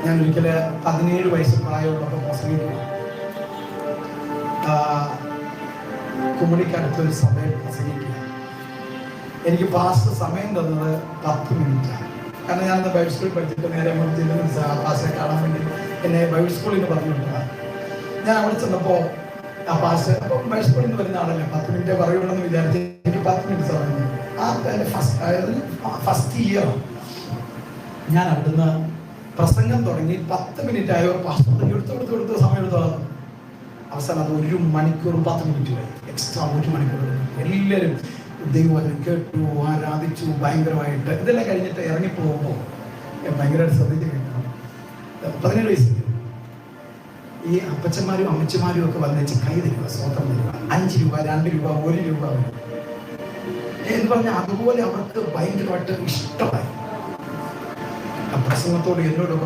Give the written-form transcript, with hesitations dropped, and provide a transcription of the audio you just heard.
ഞാൻ ഒരിക്കൽ 17 വയസ്സ് പ്രായമുള്ളപ്പോൾ പ്രസംഗിക്കുക, കുമളിക്കടുത്തൊരു സഭയിൽ പ്രസംഗിക്കുക. എനിക്ക് പാസ്റ്റർ സമയം തന്നത് 10 മിനിറ്റാണ്. കാരണം ഞാനന്ന് ബൈബിൾ സ്കൂളിൽ പഠിച്ചിട്ട് നേരെ പാസ്റ്ററെ കാണാൻ വേണ്ടി എന്നെ ബൈബിൾ സ്കൂളിൽ നിന്ന് പറഞ്ഞിട്ടുണ്ട്. ഞാൻ അവിടെ ചെന്നപ്പോൾ ആ പാസ്റ്റർ, അപ്പോൾ ബൈബിൾ സ്കൂളിൽ നിന്ന് വരുന്ന ആളല്ലേ, 10 മിനിറ്റ് പറയുള്ളൂ വിചാരിച്ച് എനിക്ക് 10 മിനിറ്റ് സമയം. ഫസ്റ്റ് ഇയർ ഞാൻ അവിടുന്ന് പ്രസംഗം തുടങ്ങി 10 മിനിറ്റ് ആയോ പാസ്റ്റർ എടുത്ത് സമയം എടുത്തോളാം. അവസാനം അത് 1 മണിക്കൂർ 10 മിനിറ്റ് വരെ എക്സ്ട്രാ 1 മണിക്കൂർ. എല്ലാവരും ദൈവവചനം കേട്ടു, ആരാധിച്ചു ഭയങ്കരമായിട്ട്. ഇതെല്ലാം കഴിഞ്ഞിട്ട് ഇറങ്ങിപ്പോകുമ്പോൾ ഭയങ്കരമായിട്ട് ശ്രദ്ധിച്ച് കേൾക്കണം. 17 വയസ്സിൽ ഈ അപ്പച്ചന്മാരും അമ്മച്ചമാരും ഒക്കെ വന്നേച്ച് കൈ തരിക, സ്വന്തം തരിക, 5 രൂപ 2 രൂപ 1 രൂപ എന്ന് പറഞ്ഞാൽ അതുപോലെ അവർക്ക് ഭയങ്കരമായിട്ട് ഇഷ്ടമായി. പ്രസംഗത്തോട് എന്നോടൊക്കെ